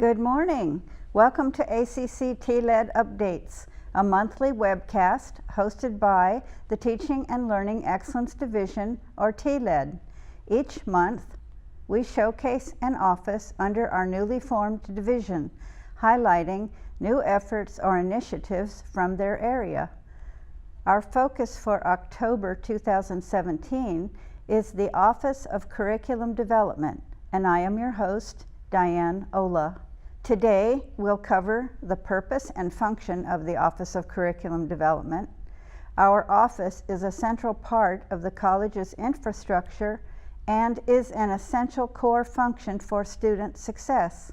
Good morning. Welcome to ACC TLED Updates, a monthly webcast hosted by the Teaching and Learning Excellence Division, or TLED. Each month, we showcase an office under our newly formed division, highlighting new efforts or initiatives from their area. Our focus for October 2017 is the Office of Curriculum Development, and I am your host, Diane Ola. Today, we'll cover the purpose and function of the Office of Curriculum Development. Our office is a central part of the college's infrastructure and is an essential core function for student success.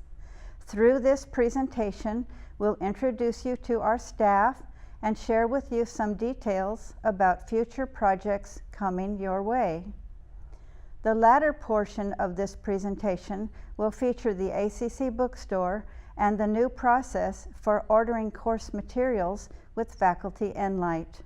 Through this presentation, we'll introduce you to our staff and share with you some details about future projects coming your way. The latter portion of this presentation will feature the ACC bookstore and the new process for ordering course materials with Faculty Enlight.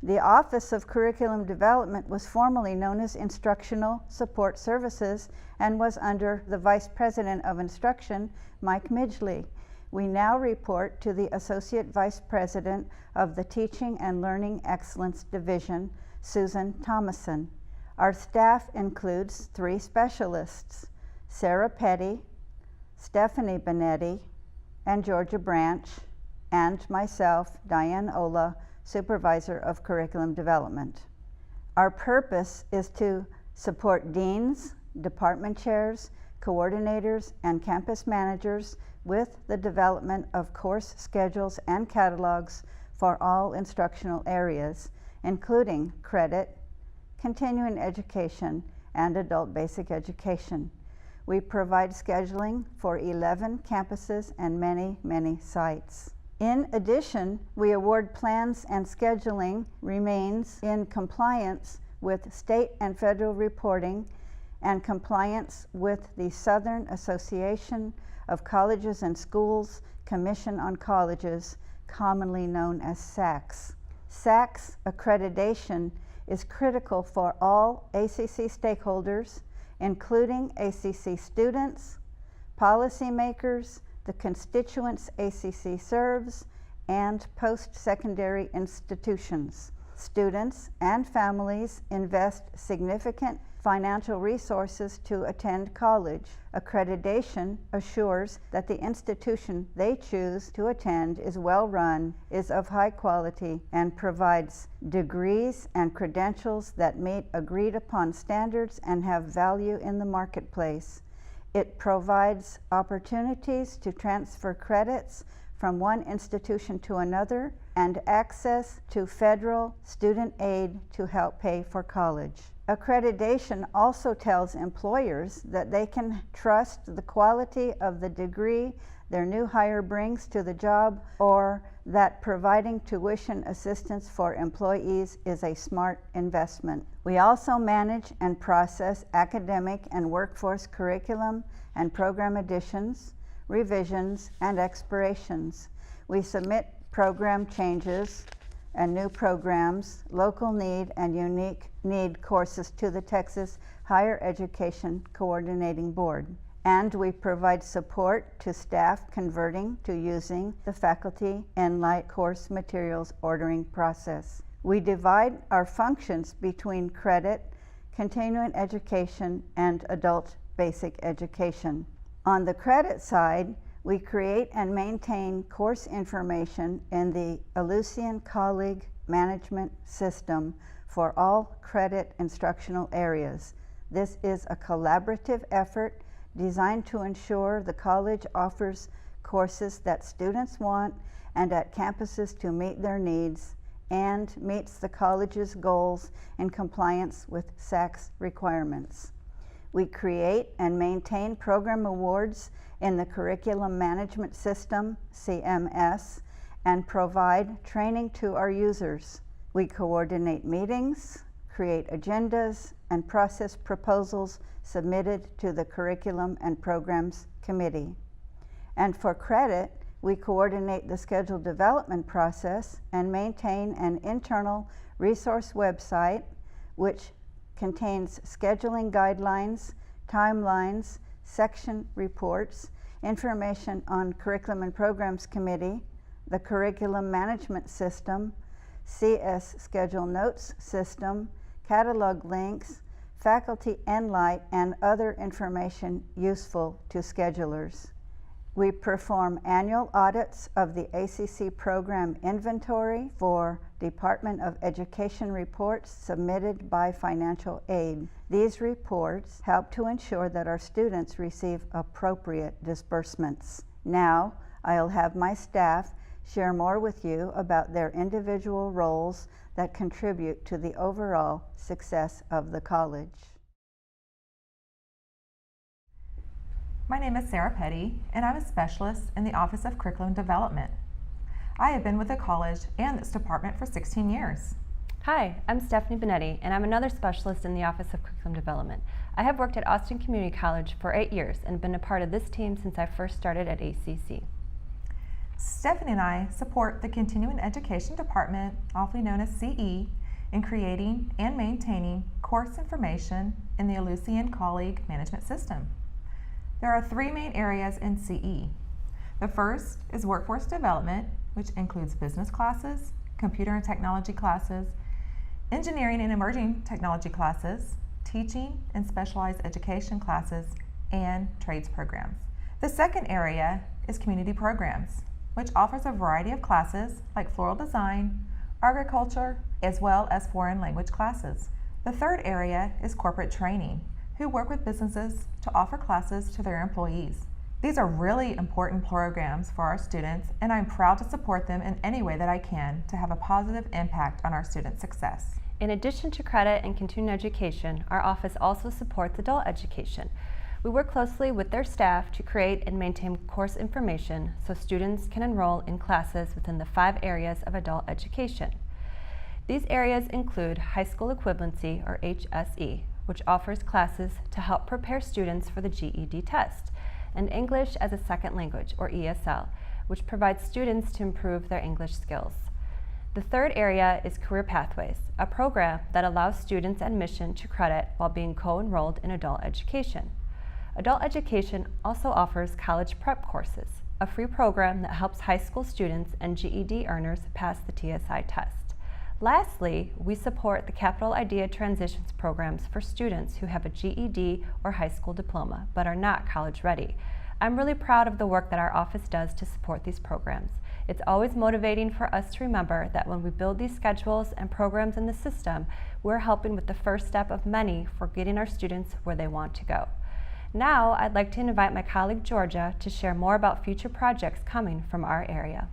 The Office of Curriculum Development was formerly known as Instructional Support Services and was under the Vice President of Instruction, Mike Midgley. We now report to the Associate Vice President of the Teaching and Learning Excellence Division, Susan Thomason. Our staff includes 3 specialists, Sarah Petty, Stephanie Benetti, and Georgia Branch, and myself, Diane Ola, Supervisor of Curriculum Development. Our purpose is to support deans, department chairs, coordinators, and campus managers with the development of course schedules and catalogs for all instructional areas, including credit, continuing education, and adult basic education. We provide scheduling for 11 campuses and many sites. In addition, we award plans and scheduling remains in compliance with state and federal reporting and compliance with the Southern Association of Colleges and Schools Commission on Colleges, commonly known as SACS. SACS accreditation is critical for all ACC stakeholders, including ACC students, policymakers, the constituents ACC serves, and post-secondary institutions. Students and families invest significant financial resources to attend college. Accreditation assures that the institution they choose to attend is well run, is of high quality, and provides degrees and credentials that meet agreed upon standards and have value in the marketplace. It provides opportunities to transfer credits from one institution to another and access to federal student aid to help pay for college. Accreditation also tells employers that they can trust the quality of the degree their new hire brings to the job, or that providing tuition assistance for employees is a smart investment. We also manage and process academic and workforce curriculum and program additions, revisions, and expirations. We submit program changes and new programs, local need, and unique need courses to the Texas Higher Education Coordinating Board. And we provide support to staff converting to using the Faculty Enlight course materials ordering process. We divide our functions between credit, continuing education, and adult basic education. On the credit side, we create and maintain course information in the Ellucian Colleague Management System for all credit instructional areas. This is a collaborative effort designed to ensure the college offers courses that students want and at campuses to meet their needs, and meets the college's goals in compliance with SACS requirements. We create and maintain program awards in the Curriculum Management System, CMS, and provide training to our users. We coordinate meetings, create agendas, and process proposals submitted to the Curriculum and Programs Committee. And for credit, we coordinate the schedule development process and maintain an internal resource website which contains scheduling guidelines, timelines, section reports, information on Curriculum and Programs Committee, the Curriculum Management System, CS Schedule Notes System, catalog links, faculty Nlight, and other information useful to schedulers. We perform annual audits of the ACC program inventory for Department of Education reports submitted by financial aid. These reports help to ensure that our students receive appropriate disbursements. Now, I'll have my staff share more with you about their individual roles that contribute to the overall success of the college. My name is Sarah Petty, and I'm a specialist in the Office of Curriculum Development. I have been with the college and this department for 16 years. Hi, I'm Stephanie Benetti, and I'm another specialist in the Office of Curriculum Development. I have worked at Austin Community College for 8 years and been a part of this team since I first started at ACC. Stephanie and I support the Continuing Education Department, often known as CE, in creating and maintaining course information in the Ellucian Colleague Management System. There are 3 main areas in CE. The first is workforce development, which includes business classes, computer and technology classes, engineering and emerging technology classes, teaching and specialized education classes, and trades programs. The second area is community programs, which offers a variety of classes like floral design, agriculture, as well as foreign language classes. The third area is corporate training, who work with businesses to offer classes to their employees. These are really important programs for our students, and I'm proud to support them in any way that I can to have a positive impact on our students' success. In addition to credit and continuing education, our office also supports adult education. We work closely with their staff to create and maintain course information so students can enroll in classes within the 5 areas of adult education. These areas include high school equivalency, or HSE, which offers classes to help prepare students for the GED test, and English as a Second Language, or ESL, which provides students to improve their English skills. The third area is Career Pathways, a program that allows students admission to credit while being co-enrolled in adult education. Adult education also offers college prep courses, a free program that helps high school students and GED earners pass the TSI test. Lastly, we support the Capital Idea Transitions programs for students who have a GED or high school diploma but are not college ready. I'm really proud of the work that our office does to support these programs. It's always motivating for us to remember that when we build these schedules and programs in the system, we're helping with the first step of many for getting our students where they want to go. Now, I'd like to invite my colleague Georgia to share more about future projects coming from our area.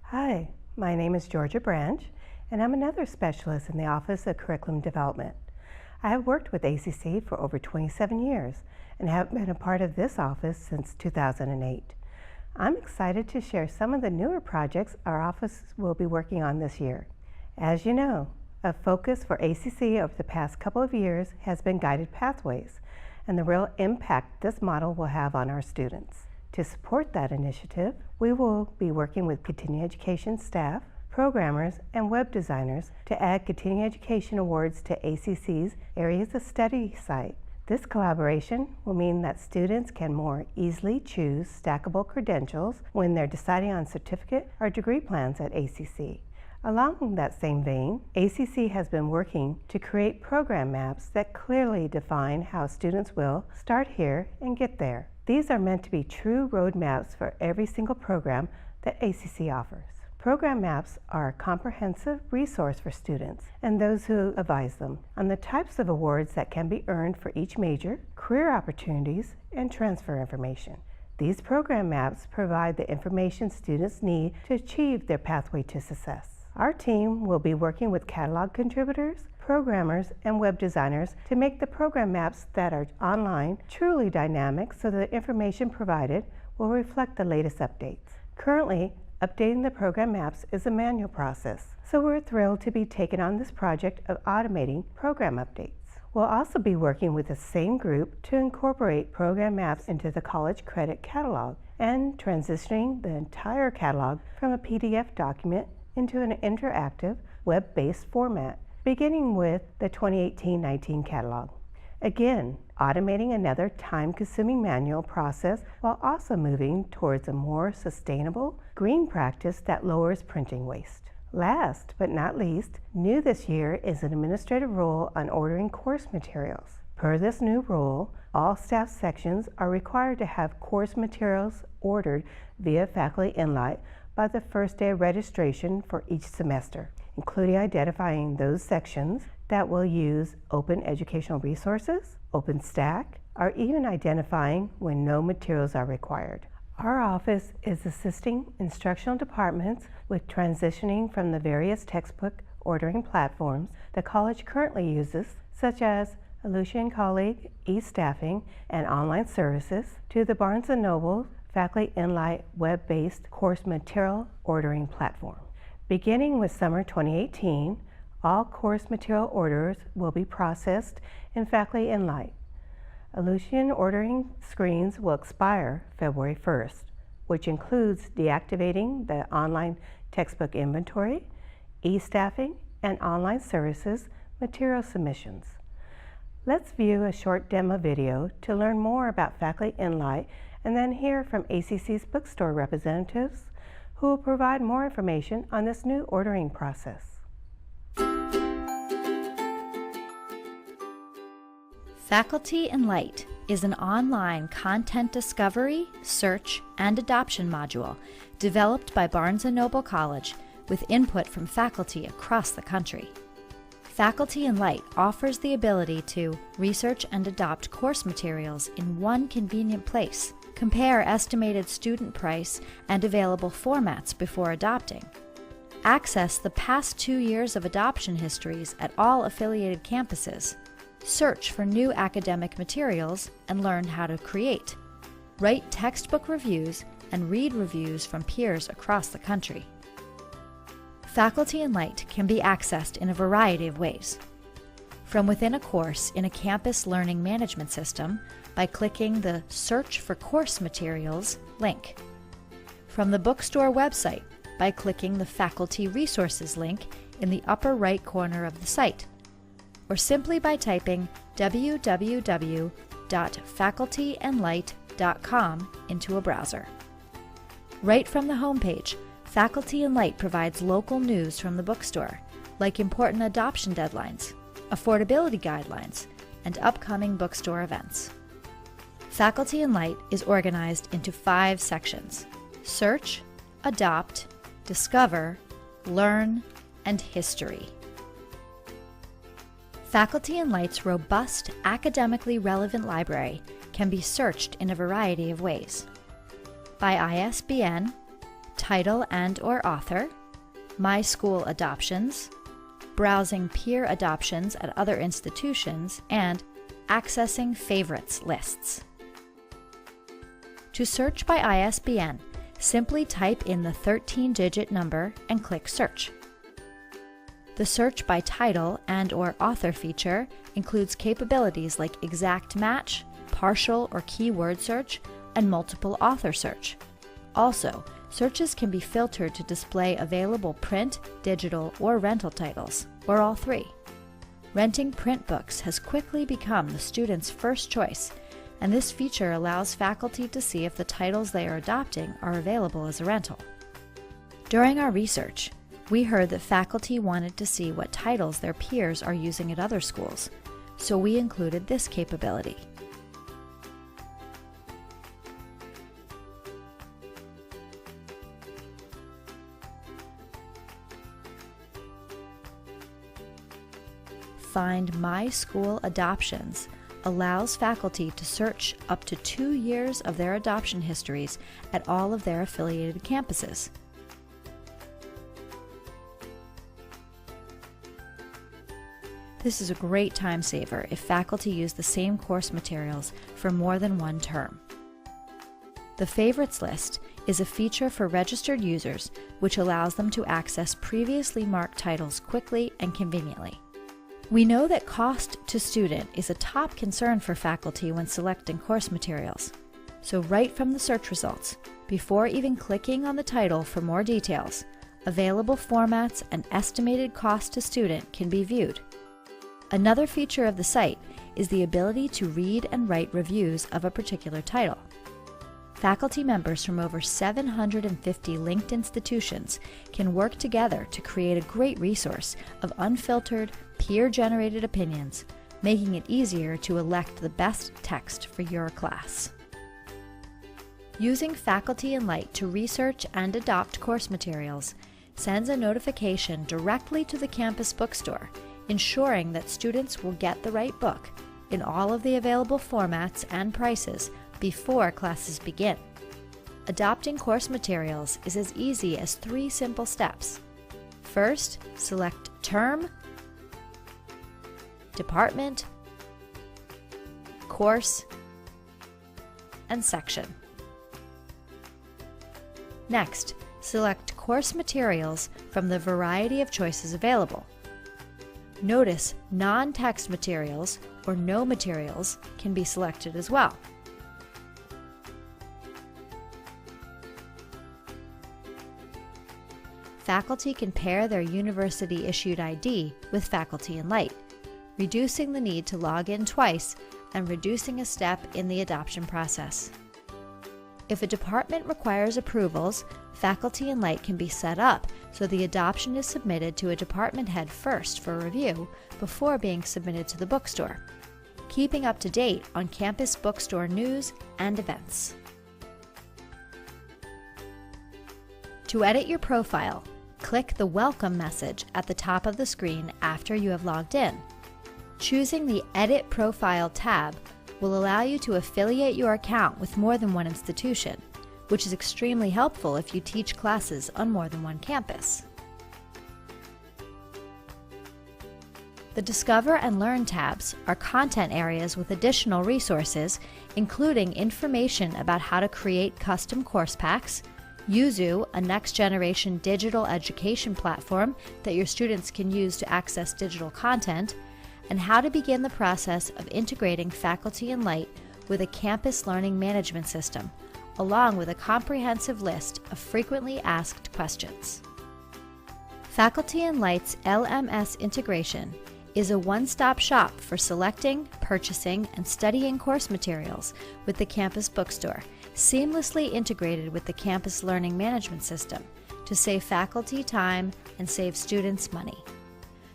Hi, my name is Georgia Branch, and I'm another specialist in the Office of Curriculum Development. I have worked with ACC for over 27 years and have been a part of this office since 2008. I'm excited to share some of the newer projects our office will be working on this year. As you know, a focus for ACC over the past couple of years has been guided pathways and the real impact this model will have on our students. To support that initiative, we will be working with continuing education staff, programmers, and web designers to add continuing education awards to ACC's Areas of Study site. This collaboration will mean that students can more easily choose stackable credentials when they're deciding on certificate or degree plans at ACC. Along that same vein, ACC has been working to create program maps that clearly define how students will start here and get there. These are meant to be true roadmaps for every single program that ACC offers. Program maps are a comprehensive resource for students and those who advise them on the types of awards that can be earned for each major, career opportunities, and transfer information. These program maps provide the information students need to achieve their pathway to success. Our team will be working with catalog contributors, programmers, and web designers to make the program maps that are online truly dynamic so the information provided will reflect the latest updates. Currently, updating the program maps is a manual process, so we're thrilled to be taking on this project of automating program updates. We'll also be working with the same group to incorporate program maps into the college credit catalog and transitioning the entire catalog from a PDF document into an interactive, web-based format, beginning with the 2018-19 catalog. Again, automating another time-consuming manual process while also moving towards a more sustainable, green practice that lowers printing waste. Last but not least, new this year is an administrative rule on ordering course materials. Per this new rule, all staff sections are required to have course materials ordered via Faculty Inlight by the first day of registration for each semester, including identifying those sections that will use open educational resources, OpenStack, or even identifying when no materials are required. Our office is assisting instructional departments with transitioning from the various textbook ordering platforms the college currently uses, such as Aleutian Colleague, e-staffing, and online services, to the Barnes & Noble Faculty Inlight web-based course material ordering platform. Beginning with summer 2018, all course material orders will be processed in Faculty Inlight. Aleutian ordering screens will expire February 1st, which includes deactivating the online textbook inventory, e-staffing, and online services material submissions. Let's view a short demo video to learn more about Faculty Inlight and then hear from ACC's bookstore representatives who will provide more information on this new ordering process. Faculty Inlight is an online content discovery, search, and adoption module developed by Barnes & Noble College with input from faculty across the country. Faculty Inlight offers the ability to research and adopt course materials in one convenient place, compare estimated student price and available formats before adopting, access the past 2 years of adoption histories at all affiliated campuses, search for new academic materials and learn how to create, write textbook reviews and read reviews from peers across the country. Faculty Inlight can be accessed in a variety of ways. From within a course in a campus learning management system by clicking the Search for Course Materials link. From the bookstore website by clicking the Faculty Resources link in the upper right corner of the site, or simply by typing www.facultyinlight.com into a browser. Right from the homepage, Faculty Inlight provides local news from the bookstore, like important adoption deadlines, affordability guidelines, and upcoming bookstore events. Faculty Inlight is organized into 5 sections: Search, Adopt, Discover, Learn, and History. Faculty Inlight's robust, academically relevant library can be searched in a variety of ways. By ISBN, title and/or author, My School Adoptions, browsing peer adoptions at other institutions, and accessing favorites lists. To search by ISBN, simply type in the 13-digit number and click Search. The Search by Title and/or Author feature includes capabilities like exact match, partial or keyword search, and multiple author search. Also, searches can be filtered to display available print, digital, or rental titles, or all 3. Renting print books has quickly become the student's first choice, and this feature allows faculty to see if the titles they are adopting are available as a rental. During our research, we heard that faculty wanted to see what titles their peers are using at other schools, so we included this capability. Find My School Adoptions allows faculty to search up to 2 years of their adoption histories at all of their affiliated campuses. This is a great time saver if faculty use the same course materials for more than one term. The Favorites list is a feature for registered users which allows them to access previously marked titles quickly and conveniently. We know that cost to student is a top concern for faculty when selecting course materials. So right from the search results, before even clicking on the title for more details, available formats and estimated cost to student can be viewed. Another feature of the site is the ability to read and write reviews of a particular title. Faculty members from over 750 linked institutions can work together to create a great resource of unfiltered, peer-generated opinions, making it easier to elect the best text for your class. Using Faculty and Light to research and adopt course materials sends a notification directly to the campus bookstore, ensuring that students will get the right book in all of the available formats and prices before classes begin. Adopting course materials is as easy as 3 simple steps. First, select term, department, course, and section. Next, select course materials from the variety of choices available. Notice non-text materials or no materials can be selected as well. Faculty can pair their university-issued ID with Faculty and Light, reducing the need to log in twice and reducing a step in the adoption process. If a department requires approvals, Faculty and Light can be set up so the adoption is submitted to a department head first for review before being submitted to the bookstore, keeping up to date on campus bookstore news and events. To edit your profile, click the Welcome message at the top of the screen after you have logged in. Choosing the Edit Profile tab will allow you to affiliate your account with more than one institution, which is extremely helpful if you teach classes on more than one campus. The Discover and Learn tabs are content areas with additional resources, including information about how to create custom course packs, Yuzu, a next-generation digital education platform that your students can use to access digital content, and how to begin the process of integrating Faculty and Light with a campus learning management system, along with a comprehensive list of frequently asked questions. Faculty and Light's LMS integration is a one-stop shop for selecting, purchasing, and studying course materials with the campus bookstore, seamlessly integrated with the campus learning management system to save faculty time and save students money.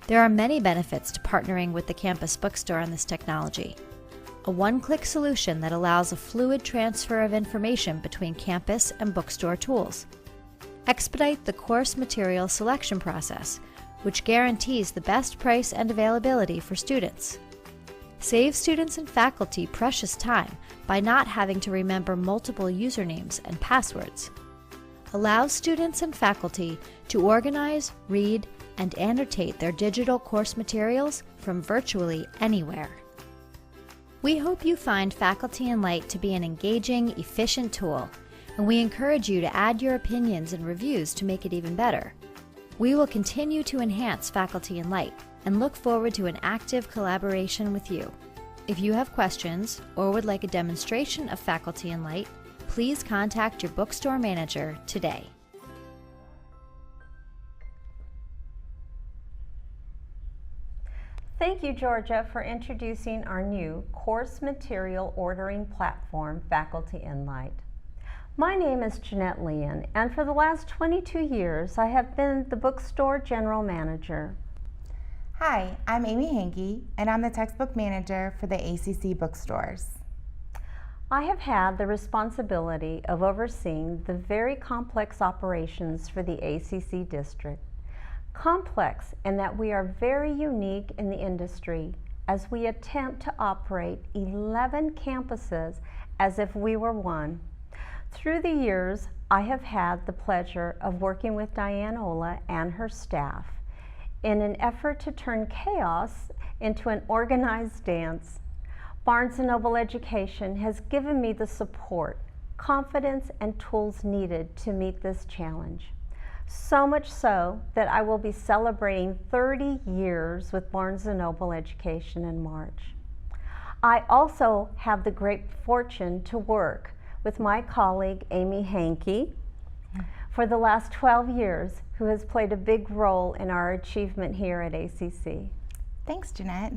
There are many benefits to partnering with the campus bookstore on this technology. A one-click solution that allows a fluid transfer of information between campus and bookstore tools. Expedite the course material selection process, which guarantees the best price and availability for students. Save students and faculty precious time by not having to remember multiple usernames and passwords. Allows students and faculty to organize, read, and annotate their digital course materials from virtually anywhere. We hope you find Faculty and Light to be an engaging, efficient tool, and we encourage you to add your opinions and reviews to make it even better. We will continue to enhance Faculty and Light and look forward to an active collaboration with you. If you have questions or would like a demonstration of Faculty and Light, please contact your bookstore manager today. Thank you, Georgia, for introducing our new course material ordering platform, Faculty and Light. My name is Jeanette Leon, and for the last 22 years, I have been the bookstore general manager. Hi, I'm Amy Hankey, and I'm the textbook manager for the ACC bookstores. I have had the responsibility of overseeing the very complex operations for the ACC district. Complex in that we are very unique in the industry as we attempt to operate 11 campuses as if we were one. Through the years, I have had the pleasure of working with Diane Ola and her staff in an effort to turn chaos into an organized dance. Barnes & Noble Education has given me the support, confidence, and tools needed to meet this challenge. So much so that I will be celebrating 30 years with Barnes & Noble Education in March. I also have the great fortune to work with my colleague Amy Hankey for the last 12 years, who has played a big role in our achievement here at ACC. Thanks, Jeanette.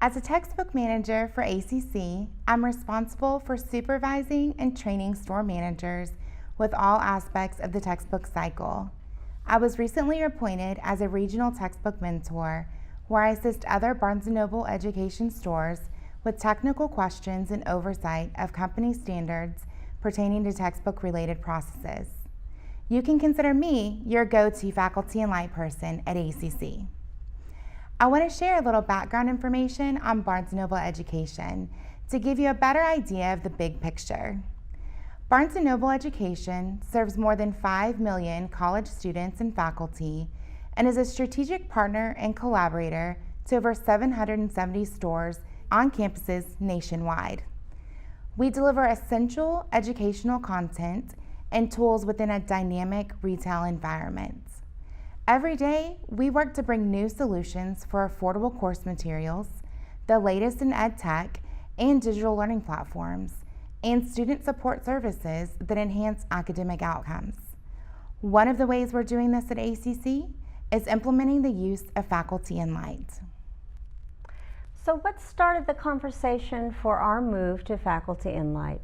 As a textbook manager for ACC, I'm responsible for supervising and training store managers with all aspects of the textbook cycle. I was recently appointed as a regional textbook mentor, where I assist other Barnes & Noble education stores with technical questions and oversight of company standards pertaining to textbook-related processes. You can consider me your go-to faculty and light person at ACC. I want to share a little background information on Barnes & Noble education to give you a better idea of the big picture. Barnes & Noble Education serves more than 5 million college students and faculty and is a strategic partner and collaborator to over 770 stores on campuses nationwide. We deliver essential educational content and tools within a dynamic retail environment. Every day, we work to bring new solutions for affordable course materials, the latest in ed tech and digital learning platforms, and student support services that enhance academic outcomes. One of the ways we're doing this at ACC is implementing the use of Faculty in Light. So what started the conversation for our move to Faculty in Light?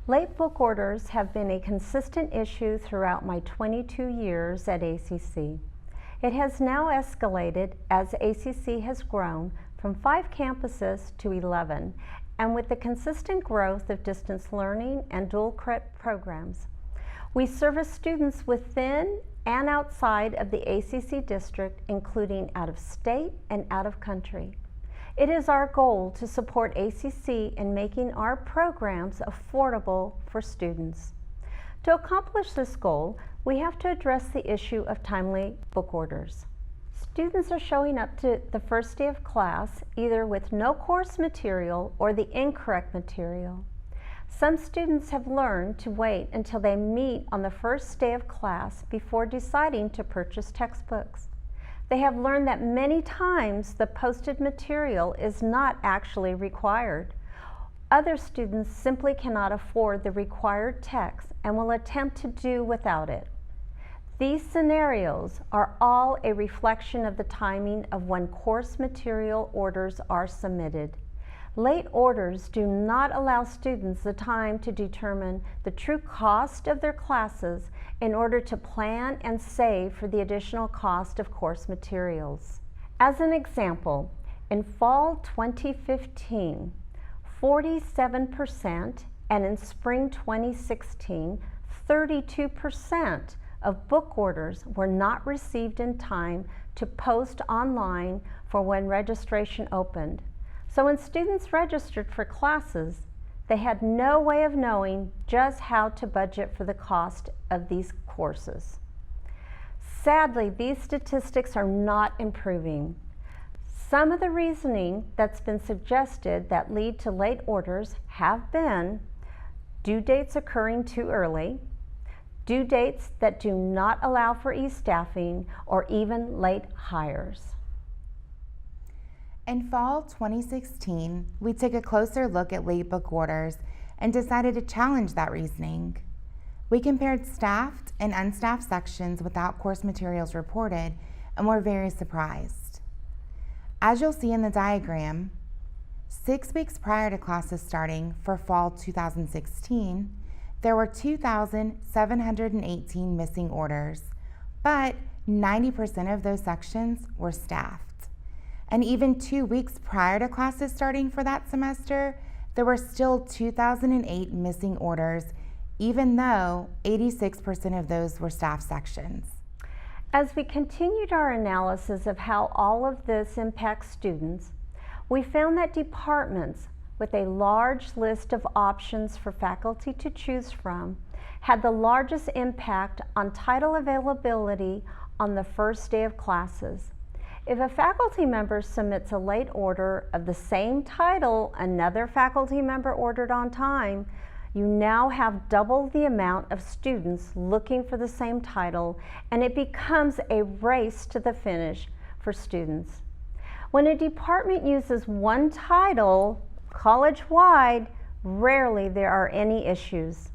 Late book orders have been a consistent issue throughout my 22 years at ACC. It has now escalated as ACC has grown from 5 campuses to 11, and with the consistent growth of distance learning and dual credit programs. We service students within and outside of the ACC district, including out of state and out of country. It is our goal to support ACC in making our programs affordable for students. To accomplish this goal, we have to address the issue of timely book orders. Students are showing up to the first day of class either with no course material or the incorrect material. Some students have learned to wait until they meet on the first day of class before deciding to purchase textbooks. They have learned that many times the posted material is not actually required. Other students simply cannot afford the required text and will attempt to do without it. These scenarios are all a reflection of the timing of when course material orders are submitted. Late orders do not allow students the time to determine the true cost of their classes in order to plan and save for the additional cost of course materials. As an example, in fall 2015, 47%, and in spring 2016, 32% of book orders were not received in time to post online for when registration opened. So when students registered for classes, they had no way of knowing just how to budget for the cost of these courses. Sadly, these statistics are not improving. Some of the reasoning that's been suggested that lead to late orders have been due dates occurring too early, due dates that do not allow for e-staffing, or even late hires. In fall 2016, we took a closer look at late book orders and decided to challenge that reasoning. We compared staffed and unstaffed sections without course materials reported and were very surprised. As you'll see in the diagram, 6 weeks prior to classes starting for fall 2016, there were 2,718 missing orders, but 90% of those sections were staffed. And even 2 weeks prior to classes starting for that semester, there were still 2,008 missing orders, even though 86% of those were staff sections. As we continued our analysis of how all of this impacts students, we found that departments with a large list of options for faculty to choose from had the largest impact on title availability on the first day of classes. If a faculty member submits a late order of the same title another faculty member ordered on time, you now have double the amount of students looking for the same title, and it becomes a race to the finish for students. When a department uses one title college-wide, rarely there are any issues.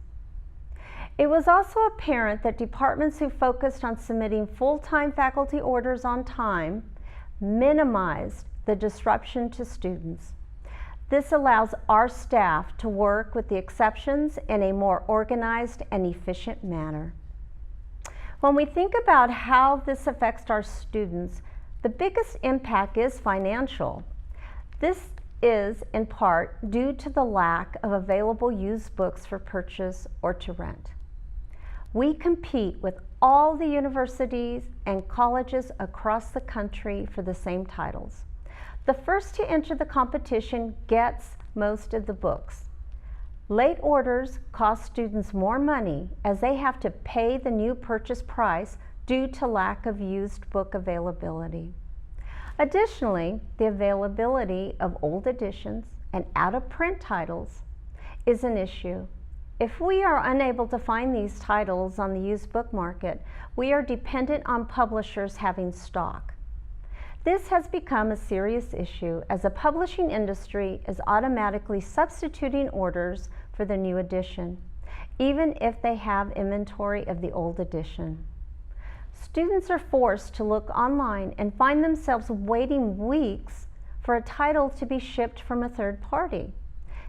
It was also apparent that departments who focused on submitting full-time faculty orders on time, minimize the disruption to students. This allows our staff to work with the exceptions in a more organized and efficient manner. When we think about how this affects our students, the biggest impact is financial. This is in part due to the lack of available used books for purchase or to rent. We compete with all the universities and colleges across the country for the same titles. The first to enter the competition gets most of the books. Late orders cost students more money as they have to pay the new purchase price due to lack of used book availability. Additionally, the availability of old editions and out-of-print titles is an issue. If we are unable to find these titles on the used book market, we are dependent on publishers having stock. This has become a serious issue as the publishing industry is automatically substituting orders for the new edition, even if they have inventory of the old edition. Students are forced to look online and find themselves waiting weeks for a title to be shipped from a third party,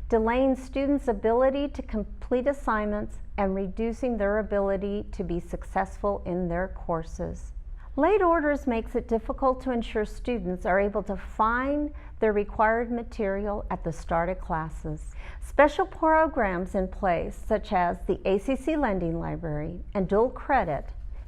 delaying students' ability to complete assignments and reducing their ability to be successful in their courses. Late orders makes it difficult to ensure students are able to find their required material at the start of classes. Special programs in place, such as the ACC Lending Library and dual credit,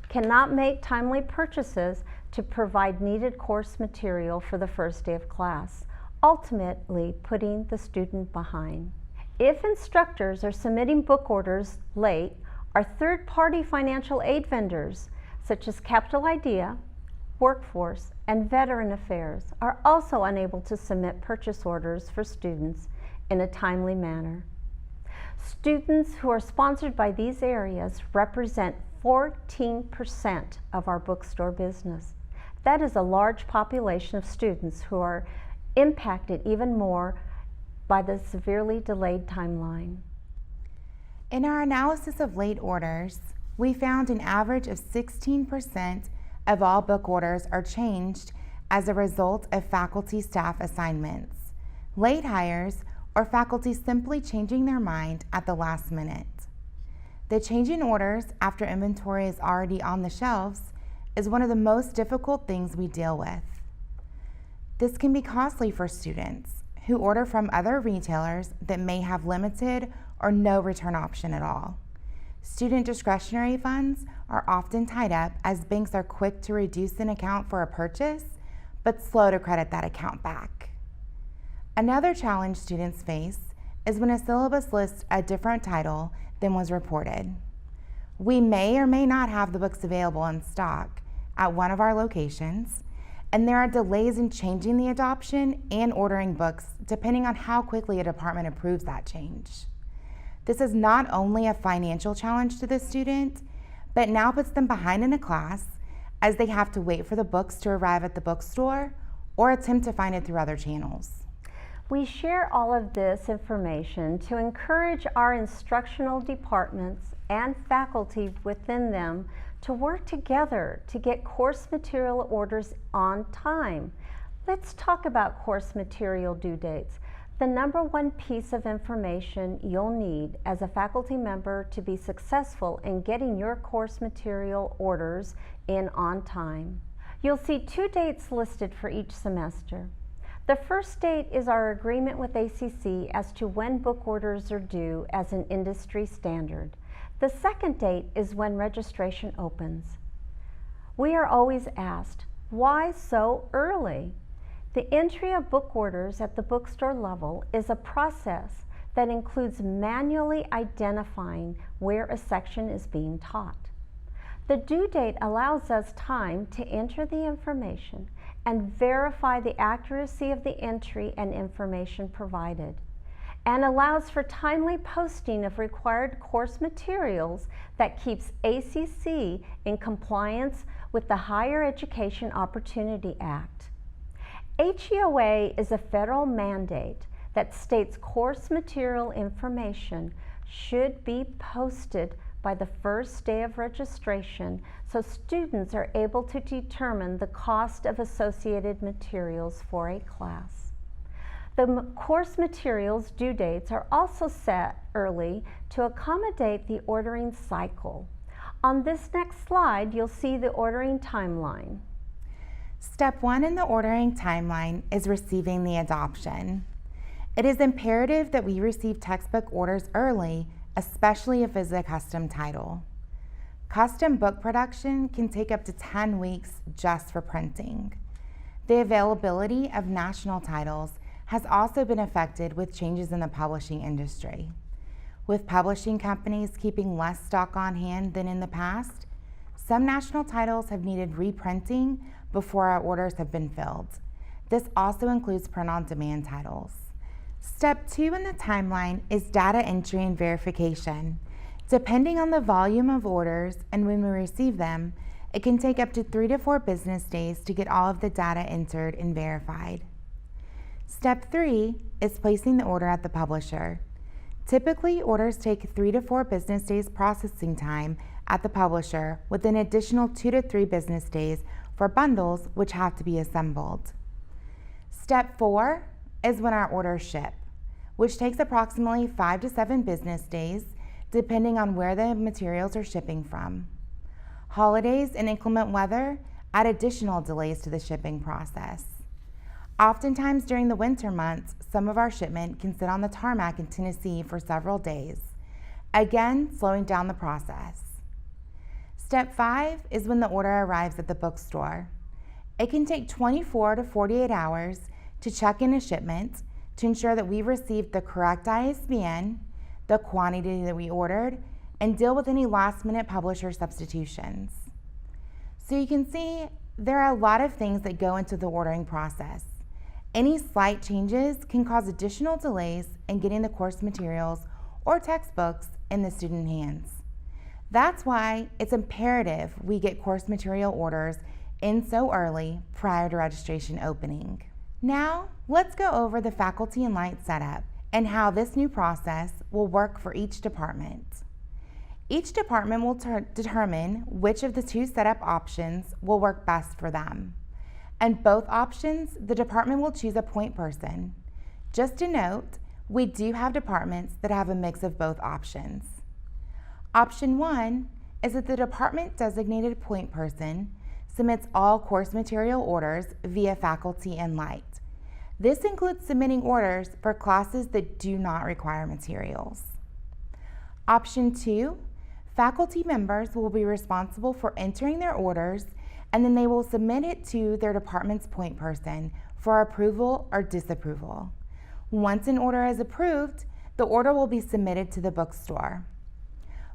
cannot make timely purchases to provide needed course material for the first day of class, ultimately putting the student behind. If instructors are submitting book orders late, our third-party financial aid vendors, such as Capital Idea, Workforce, and Veteran Affairs, are also unable to submit purchase orders for students in a timely manner. Students who are sponsored by these areas represent 14% of our bookstore business. That is a large population of students who are impacted even more by the severely delayed timeline. In our analysis of late orders, we found an average of 16% of all book orders are changed as a result of faculty staff assignments, late hires, or faculty simply changing their mind at the last minute. The change in orders after inventory is already on the shelves is one of the most difficult things we deal with. This can be costly for students who order from other retailers that may have limited or no return option at all. Student discretionary funds are often tied up as banks are quick to reduce an account for a purchase, but slow to credit that account back. Another challenge students face is when a syllabus lists a different title than was reported. We may or may not have the books available in stock at one of our locations, and there are delays in changing the adoption and ordering books depending on how quickly a department approves that change. This is not only a financial challenge to the student, but now puts them behind in a class as they have to wait for the books to arrive at the bookstore or attempt to find it through other channels. We share all of this information to encourage our instructional departments and faculty within them to work together to get course material orders on time. Let's talk about course material due dates. The number one piece of information you'll need as a faculty member to be successful in getting your course material orders in on time. You'll see 2 dates listed for each semester. The first date is our agreement with ACC as to when book orders are due as an industry standard. The second date is when registration opens. We are always asked, why so early? The entry of book orders at the bookstore level is a process that includes manually identifying where a section is being taught. The due date allows us time to enter the information and verify the accuracy of the entry and information provided, and allows for timely posting of required course materials that keeps ACC in compliance with the Higher Education Opportunity Act. HEOA is a federal mandate that states course material information should be posted by the first day of registration so students are able to determine the cost of associated materials for a class. The course materials due dates are also set early to accommodate the ordering cycle. On this next slide, you'll see the ordering timeline. Step 1 in the ordering timeline is receiving the adoption. It is imperative that we receive textbook orders early, especially if it's a custom title. Custom book production can take up to 10 weeks just for printing. The availability of national titles has also been affected with changes in the publishing industry. With publishing companies keeping less stock on hand than in the past, some national titles have needed reprinting before our orders have been filled. This also includes print-on-demand titles. Step 2 in the timeline is data entry and verification. Depending on the volume of orders and when we receive them, it can take up to 3 to 4 business days to get all of the data entered and verified. Step 3 is placing the order at the publisher. Typically, orders take 3 to 4 business days processing time at the publisher, with an additional 2 to 3 business days for bundles which have to be assembled. Step 4 is when our orders ship, which takes approximately 5 to 7 business days, depending on where the materials are shipping from. Holidays and inclement weather add additional delays to the shipping process. Oftentimes during the winter months, some of our shipment can sit on the tarmac in Tennessee for several days, again slowing down the process. Step 5 is when the order arrives at the bookstore. It can take 24 to 48 hours to check in a shipment to ensure that we received the correct ISBN, the quantity that we ordered, and deal with any last-minute publisher substitutions. So you can see there are a lot of things that go into the ordering process. Any slight changes can cause additional delays in getting the course materials or textbooks in the student hands. That's why it's imperative we get course material orders in so early prior to registration opening. Now, let's go over the Faculty Enlight setup and how this new process will work for each department. Each department will determine which of the 2 setup options will work best for them. And both options, the department will choose a point person. Just a note, we do have departments that have a mix of both options. Option 1 is that the department designated point person submits all course material orders via Faculty Enlight. This includes submitting orders for classes that do not require materials. Option 2, faculty members will be responsible for entering their orders, and then they will submit it to their department's point person for approval or disapproval. Once an order is approved, the order will be submitted to the bookstore.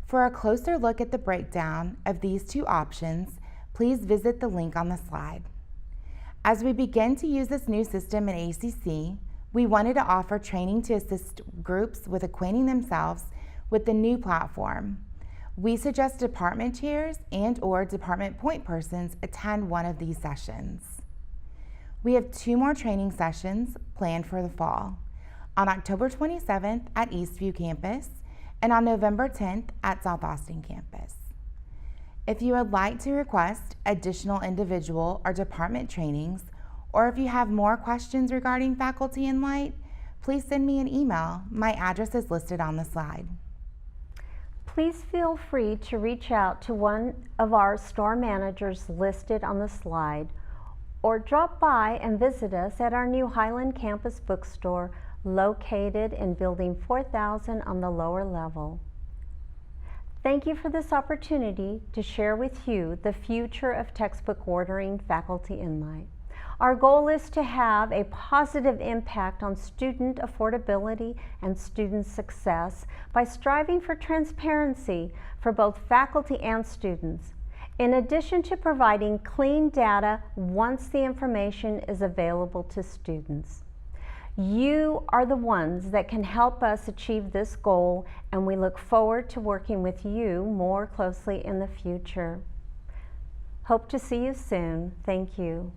For a closer look at the breakdown of these 2 options, please visit the link on the slide. As we begin to use this new system in ACC, we wanted to offer training to assist groups with acquainting themselves with the new platform. We suggest department chairs and/or department point persons attend one of these sessions. We have 2 more training sessions planned for the fall, on October 27th at Eastview campus and on November 10th at South Austin campus. If you would like to request additional individual or department trainings, or if you have more questions regarding Faculty Enlight, please send me an email. My address is listed on the slide. Please feel free to reach out to one of our store managers listed on the slide, or drop by and visit us at our new Highland Campus bookstore located in Building 4000 on the lower level. Thank you for this opportunity to share with you the future of textbook ordering Faculty Enlight. Our goal is to have a positive impact on student affordability and student success by striving for transparency for both faculty and students, in addition to providing clean data once the information is available to students. You are the ones that can help us achieve this goal, and we look forward to working with you more closely in the future. Hope to see you soon. Thank you.